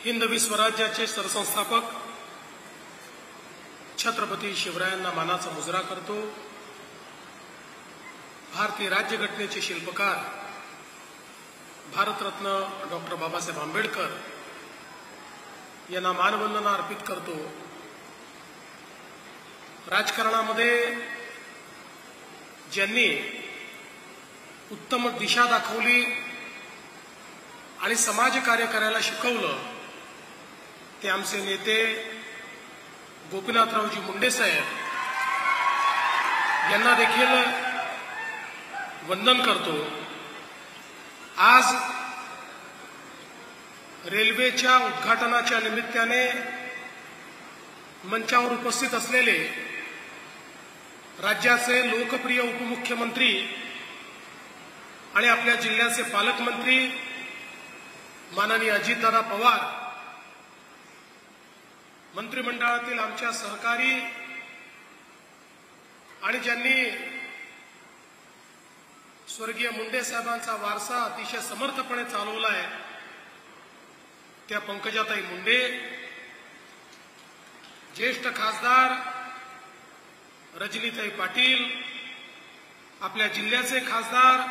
हिंदवी स्वराज्याचे सरसंस्थापक छत्रपती शिवरायांना मानाचा मुजरा करतो। भारतीय राज्यघटनेचे शिल्पकार भारतरत्न डॉक्टर बाबासाहेब आंबेडकर यांना मानवंदना अर्पित करतो। राजकारणामध्ये ज्यांनी उत्तम दिशा दाखवली आणि समाजकार्य करायला शिकवलं ते आमचे नेते गोपीनाथरावजी मुंडे साहेब यांना देखील वंदन करतो। आज रेल्वेच्या उद्घाटनाच्या निमित्ताने मंचावर उपस्थित असलेले राज्याचे लोकप्रिय उपमुख्यमंत्री आणि आपल्या जिल्ह्याचे पालकमंत्री माननीय अजितदादा पवार, मंत्रिमंडळातील आमच्या सहकारी आणि ज्यांनी स्वर्गीय मुंडे साहेबांचा वारसा अतिशय समर्थपणे चालवला आहे त्या पंकजाताई मुंडे, ज्येष्ठ खासदार रजनीताई पाटील, आपल्या जिल्ह्याचे खासदार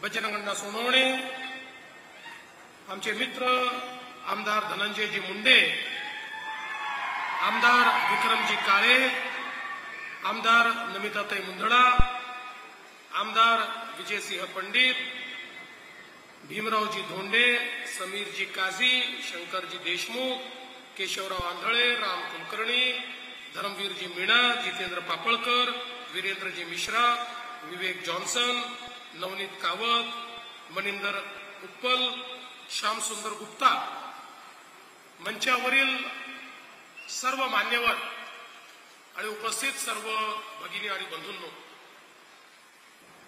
बजरंगअण्णा सोनवणे, आमचे मित्र आमदार धनंजयजी मुंडे, आमदार विक्रमजी काळे, आमदार नमिताताई मुंदडा, आमदार विजयसिंह पंडित, भीमरावजी धोंडे, समीरजी काझी, शंकरजी देशमुख, केशवराव आंधळे, राम कुलकर्णी, धर्मवीरजी मीणा, जितेंद्र पापळकर, वीरेंद्रजी मिश्रा, विवेक जॉन्सन, नवनीत कावत, मनिंदर उत्पल, श्यामसुंदर गुप्ता, मंचावरील सर्व मान्यवर आणि उपस्थित सर्व भगिनी आणि बंधूंनो,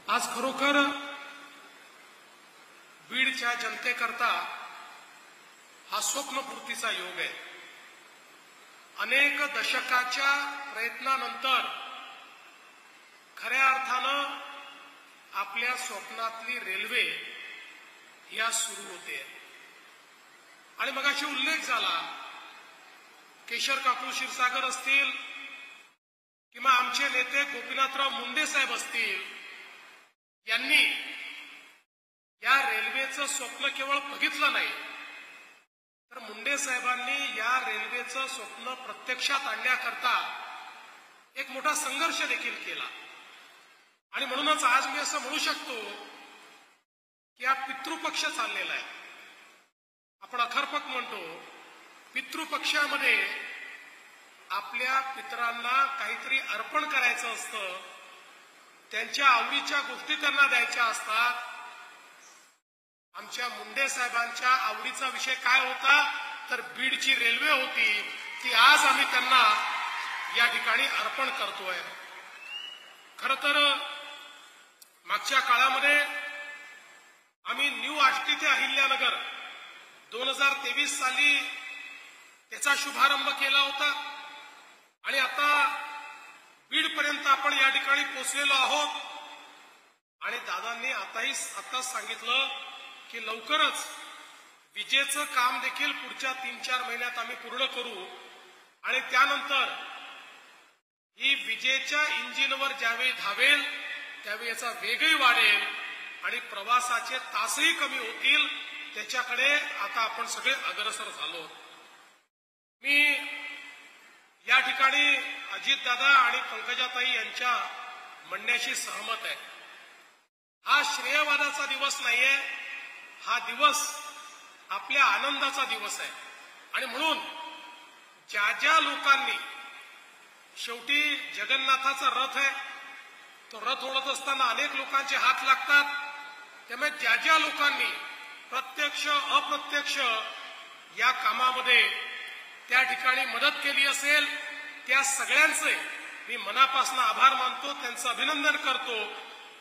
आज खरोखर बीडच्या जनतेकरता हा स्वप्नपूर्तीचा योग आहे। अनेक दशकाच्या प्रयत्नानंतर खऱ्या अर्थानं आपल्या स्वप्नातली रेल्वे या सुरू होते आणि मगाशी उल्लेख झाला, केशर काकू क्षीरसागर असतील किंवा आमचे नेते गोपीनाथराव मुंडे साहेब असतील, यांनी या रेल्वेचं स्वप्न केवळ बघितलं नाही तर मुंडे साहेबांनी या रेल्वेचं स्वप्न प्रत्यक्षात आणण्याकरता एक मोठा संघर्ष देखील केला। आणि म्हणूनच आज मी असं म्हणू शकतो की हा पितृपक्ष चाललेला आहे। आपण अखरपक म्हणतो, पितृपक्षामध्ये आपल्या पितरांना काहीतरी अर्पण करायचं असतं, त्यांच्या आवडीच्या गोष्टी त्यांना द्यायच्या असतात। आमच्या मुंडे साहेबांच्या आवडीचा विषय काय होता तर बीडची रेल्वे होती, ती आज आम्ही त्यांना या ठिकाणी अर्पण करतोय। खरं तर मागच्या काळामध्ये आम्ही न्यू आष्टी ते अहिल्यानगर 2023 साली त्याचा शुभारंभ केला होता आणि आता बीडपर्यंत आपण या ठिकाणी पोहोचलेलो आहोत। आणि दादांनी आताच सांगितलं की लवकरच विजेचं काम देखील पुढच्या 3-4 महिन्यात आम्ही पूर्ण करू आणि त्यानंतर ही विजेच्या इंजिनवर ज्यावेळी धावेल त्यावेळी याचा वेगही वाढेल आणि प्रवासाचे तासही कमी होतील, त्याच्याकडे आता आपण सगळे अग्रसर झालो। मी या ठिकाणी अजितदादा आणि पंकजाताई यांच्या म्हणण्याशी सहमत आहे। हा श्रेयवादाचा दिवस नाहीये, हा दिवस आपल्या आनंदाचा दिवस आहे। आणि म्हणून ज्या ज्या लोकांनी, शेवटी जगन्नाथाचा रथ आहे, तो रथ ओढत असताना अनेक लोकांचे हात लागतात, त्यामुळे ज्या ज्या लोकांनी प्रत्यक्ष अप्रत्यक्ष या कामामध्ये त्या ठिकाणी मदत केली असेल त्या सगळ्यांचे मी मनापासून आभार मानतो, त्यांचं अभिनंदन करतो।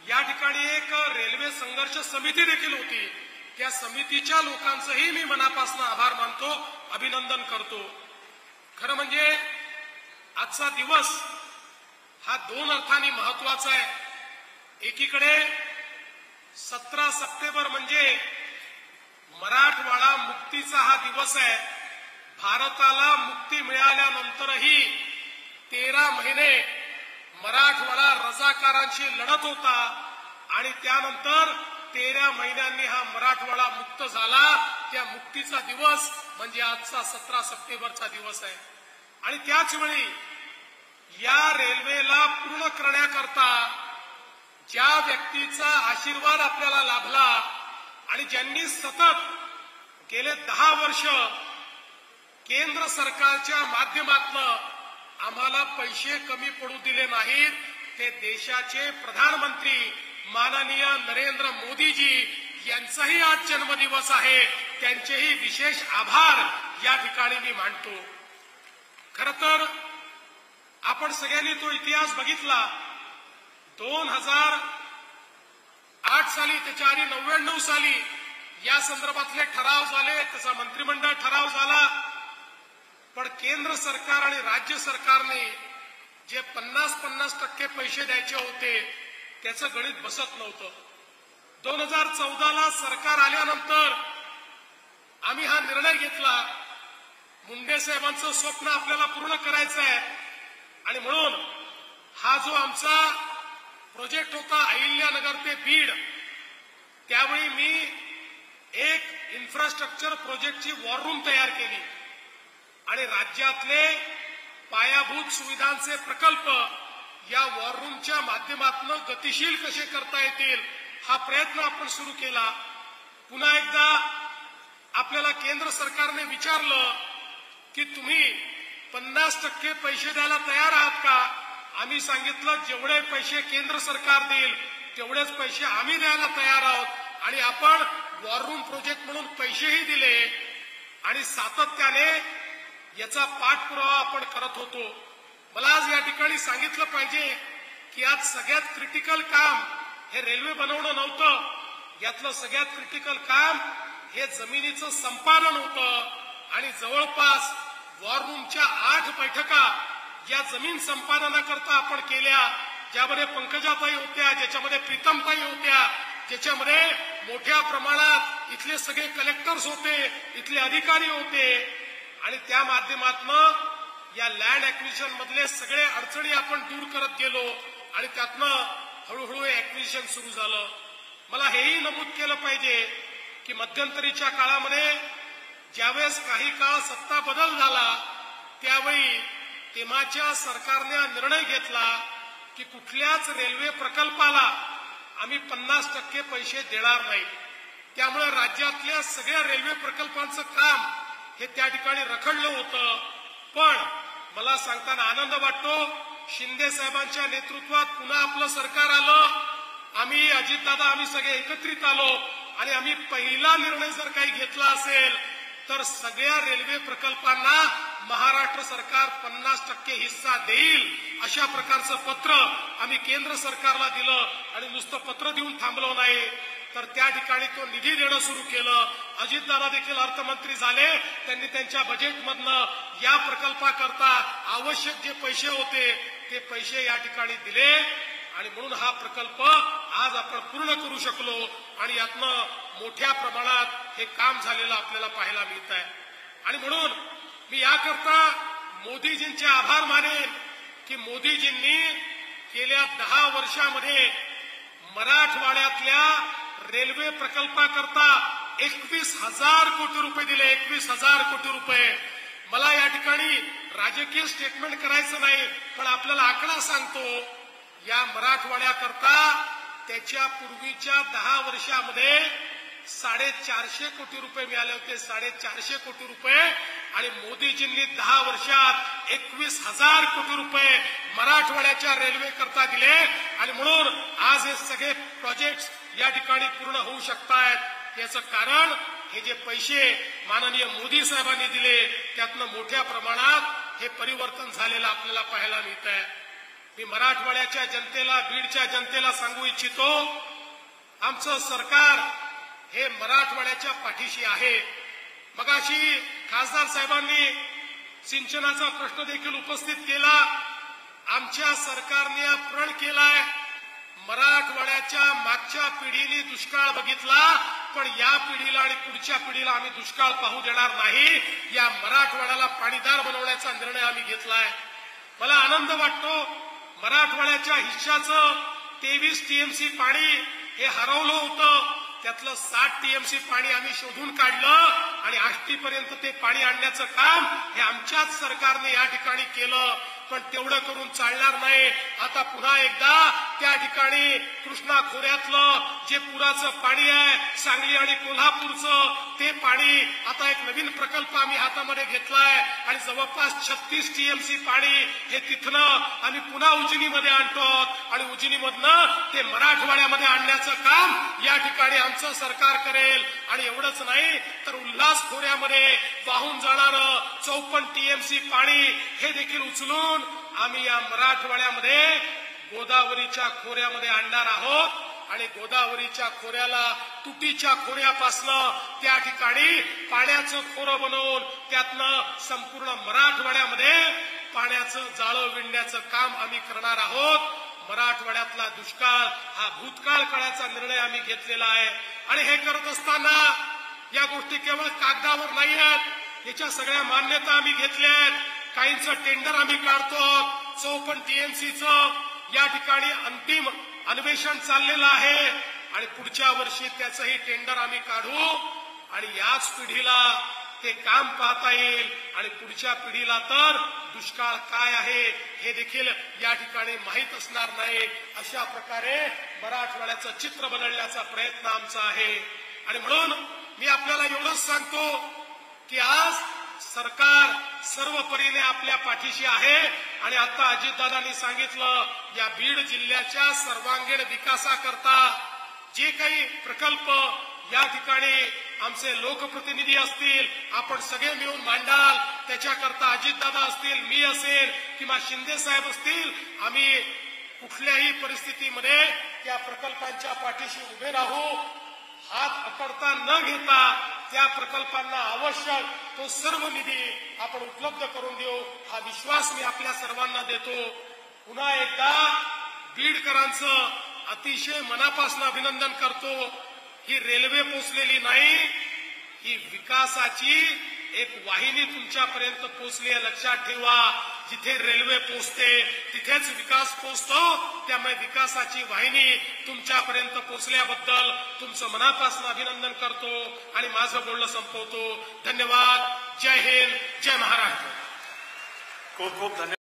या ठिकाणी एक रेल्वे संघर्ष समिती देखील होती, त्या समितीच्या लोकांचंही मी मनापासून आभार मानतो, अभिनंदन करतो। खरं म्हणजे आजचा दिवस हा 2 अर्थांनी महत्वाचा आहे। एकीकडे 17 सप्टेंबर म्हणजे मराठवाडा मुक्ती मुक्तीचा हा दिवस आहे. भारताला मुक्ती मिळाल्यानंतरही 13 महिने मराठवाडा रजाकारांशी लढत होता आणि त्यानंतर 13 महिन्यांनी हा मराठवाडा मुक्त झाला. त्या मुक्तीचा दिवस म्हणजे आजचा 17 सप्टेंबरचा दिवस आहे. आणि त्याच वेळी या रेल्वेला पूर्ण करण्याकरता ज्या व्यक्तीचा आशीर्वाद आपल्याला लाभला आणि ज्यांनी सतत गेले 10 वर्ष केंद्र सरकारच्या माध्यमातून आम्हाला पैसे कमी पडू दिले नाहीत, ते देशाचे प्रधानमंत्री माननीय नरेंद्र मोदीजी यांचाही आज जन्मदिवस आहे. त्यांचेही विशेष आभार या ठिकाणी मी मानतो. खरं तर आपण सगळ्यांनी तो इतिहास बघितला. 2008 साली, त्याच्या आधी 99 साली या संदर्भातले ठराव झाले, त्याचा मंत्रिमंडळ ठराव झाला. पण केंद्र सरकार आणि राज्य सरकारने जे 50% पैसे द्यायचे होते त्याचं गणित बसत नव्हतं. 2014ला सरकार आल्यानंतर आम्ही हा निर्णय घेतला, मुंडे साहेबांचं स्वप्न आपल्याला पूर्ण करायचं आहे आणि म्हणून हा जो आमचा प्रोजेक्ट होता अहिल्यानगर ते बीड, त्यावेळी मी एक इन्फ्रास्ट्रक्चर प्रोजेक्टची वॉर रूम तयार केली आणि राज्यातले पायाभूत सुविधांचे प्रकल्प या वॉर रूमच्या माध्यमातून गतिशील कसे करता येतील हा प्रयत्न आपण सुरू केला. पुन्हा एकदा आपल्याला केंद्र सरकारने विचारलं की तुम्ही 50% पैसे द्यायला तयार आहात का? आम्ही सांगितलं जेवढे पैसे केंद्र सरकार देईल तेवढेच पैसे आम्ही द्यायला तयार आहोत आणि आपण वॉर रूम प्रोजेक्ट म्हणून पैसेही दिले आणि सातत्याने याचा पाठपुरावा आपण करत होतो. मला आज या ठिकाणी सांगितलं पाहिजे की आज सगळ्यात क्रिटिकल काम हे रेल्वे बनवणं नव्हतं. यातलं सगळ्यात क्रिटिकल काम हे जमिनीचं संपादन होतं आणि जवळपास वॉर रूमच्या 8 बैठका या जमीन संपादनाकरता आपण केल्या, ज्यामध्ये पंकजाताई होत्या, ज्याच्यामध्ये प्रीतमताई होत्या, ज्याच्यामध्ये मोठ्या प्रमाणात इथले सगळे कलेक्टर्स होते, इथले अधिकारी होते आणि त्या माध्यमातून या लँड ऍक्विजिशन मधले सगळे अडचणी आपण दूर करत गेलो आणि त्यातनं हळूहळू ऍक्विजिशन सुरू झालं. मला हेही नमूद केलं पाहिजे की मध्यंतरीच्या काळामध्ये ज्यावेळेस काही काळ सत्ता बदल झाला त्यावेळी तेव्हाच्या सरकारने निर्णय घेतला की कुठल्याच रेल्वे प्रकल्पाला आम्ही 50% पैसे देणार नाही. त्यामुळे राज्यातल्या सगळ्या रेल्वे प्रकल्पांचं काम हे त्या ठिकाणी रखडलं होतं. पण मला सांगताना आनंद वाटतो, शिंदे साहेबांच्या नेतृत्वात पुन्हा आपलं सरकार आलं, आम्ही अजितदादा आम्ही सगळे एकत्रित आलो आणि आम्ही पहिला निर्णय जर काही घेतला असेल तर सगळ्या रेल्वे प्रकल्पांना महाराष्ट्र सरकार 50% हिस्सा देईल अशा प्रकारचं पत्र आम्ही केंद्र सरकारला दिलं आणि नुसतं पत्र देऊन थांबलो नाही तर त्या ठिकाणी तो निधी देणं सुरू केलं. अजितदादा देखील अर्थमंत्री झाले, त्यांनी त्यांच्या बजेटमधनं या प्रकल्पाकरता आवश्यक जे पैसे होते ते पैसे या ठिकाणी दिले आणि म्हणून हा प्रकल्प आज आपण पूर्ण करू शकलो आणि यातनं मोठ्या प्रमाणात हे काम झालेलं आपल्याला पाहायला मिळत आहे. आणि म्हणून मी याकरता मोदीजींचे आभार मानेन की मोदीजींनी गेल्या 10 वर्षामध्ये मराठवाड्यातल्या रेल्वे प्रकल्पाकरता 21,000 कोटी रुपये दिले. 21,000 कोटी रुपये. मला या ठिकाणी राजकीय स्टेटमेंट करायचं नाही, पण आपल्याला आकडा सांगतो, या मराठवाड्याकरता त्याच्या पूर्वीच्या 10 वर्षामध्ये 450 कोटी रुपये मिळाले होते. 450 कोटी रुपये आणि मोदीजींनी 10 वर्षात 21,000 कोटी रुपये मराठवाड्याच्या रेल्वे करता दिले आणि म्हणून आज हे सगळे प्रोजेक्ट्स या ठिकाणी पूर्ण होऊ शकतायत. याचं कारण हे जे पैसे माननीय मोदी साहेबांनी दिले त्यातनं मोठ्या प्रमाणात हे परिवर्तन झालेलं आपल्याला पाहायला मिळत आहे. मी मराठवाड्याच्या जनतेला, बीडच्या जनतेला सांगू इच्छितो, आमचं सरकार हे मराठवाड्याच्या पाठीशी आहे. मगाशी खासदार साहेबांनी सिंचनाचा प्रश्न देखील उपस्थित केला. आमच्या सरकारने प्रण केलाय मराठवाड्याच्या मागच्या पिढीने दुष्काळ बघितला, पण या पिढीला आणि पुढच्या पिढीला आम्ही दुष्काळ पाहू देणार नाही. या मराठवाड्याला पाणीदार बनवण्याचा निर्णय आम्ही घेतलाय. मला आनंद वाटतो, मराठवाड्याच्या हिश्श्याचं 23 टीएमसी पाणी हे हरवलं होतं, त्यातलं 60 टीएमसी पाणी आम्ही शोधून काढलं आणि आष्टीपर्यंत ते पाणी आणण्याचं काम हे आमच्याच सरकारने या ठिकाणी केलं. पण तेवढं करून चालणार नाही. आता पुन्हा एकदा त्या ठिकाणी कृष्णा खोऱ्यातलं जे पुराचं पाणी आहे, सांगली आणि कोल्हापूरचं ते पाणी, आता एक नवीन प्रकल्प आम्ही हातामध्ये घेतलाय आणि जवळपास 36 टीएमसी पाणी हे तिथनं आम्ही पुन्हा उजनीमध्ये आणतो आणि उजनीमधनं ते मराठवाड्यामध्ये आणण्याचं काम या ठिकाणी आमचं सरकार करेल. आणि एवढंच नाही तर उल्हास खोऱ्यामध्ये वाहून जाणारं 54 टीएमसी पाणी हे देखील उचलून आम्ही या मराठवाड्यामध्ये गोदावरीच्या खोऱ्यामध्ये आणणार आहोत आणि गोदावरीच्या खोऱ्याला तुटीच्या खोऱ्यापासनं त्या ठिकाणी पाण्याचं खोरं बनवून त्यातनं संपूर्ण मराठवाड्यामध्ये पाण्याचं जाळं विणण्याचं काम आम्ही करणार आहोत. मराठवाड्यातला दुष्काळ हा भूतकाळ काळाचा निर्णय आम्ही घेतलेला आहे आणि हे करत असताना या गोष्टी केवळ कागदावर नाही आहेत, याच्या सगळ्या मान्यता आम्ही घेतल्या आहेत. काहींचं टेंडर आम्ही काढतो. 54 टीएमसीचं या ठिकाणी अंतिम अन्वेषण चाललेलं आहे आणि पुढच्या वर्षी त्याचंही टेंडर आम्ही काढू आणि याच पिढीला ते काम पाहता येईल आणि पुढच्या पिढीला तर दुष्काळ काय आहे हे देखील या ठिकाणी माहीत असणार नाही. अशा प्रकारे मराठवाड्याचं चित्र बदलण्याचा प्रयत्न आमचा आहे. आणि म्हणून मी आपल्याला एवढंच सांगतो की आज सरकार सर्व परीने आपल्या पाठीशी आहे आणि आता अजितदादांनी सांगितलं, या बीड जिल्ह्याच्या सर्वांगीण विकासाकरता जे काही प्रकल्प या ठिकाणी आमचे लोकप्रतिनिधी असतील, आपण सगळे मिळून मांडाल, त्याच्याकरता अजितदादा असतील, मी असेल किंवा शिंदे साहेब असतील, आम्ही कुठल्याही परिस्थितीमध्ये त्या प्रकल्पांच्या पाठीशी उभे राहू. हात अकडता न घेता त्या प्रकल्पांना आवश्यक तो सर्व निधी आपण उपलब्ध करून देऊ, हा विश्वास मी आपल्या सर्वांना देतो. पुन्हा एकदा बीडकरांचं अतिशय मनापासून अभिनंदन करतो. ही रेल्वे पोचलेली नाही, ही विकासाची एक वाहिनी तुमच्यापर्यंत पोचली आहे. लक्षात ठेवा, जिथे रेल्वे पोचते तिथेच विकास पोचतो. त्यामुळे विकासाची वाहिनी तुमच्यापर्यंत पोचल्याबद्दल तुमचं मनापासून अभिनंदन करतो आणि माझं बोलणं संपवतो. धन्यवाद. जय हिंद, जय महाराष्ट्र. खूप खूप धन्यवाद.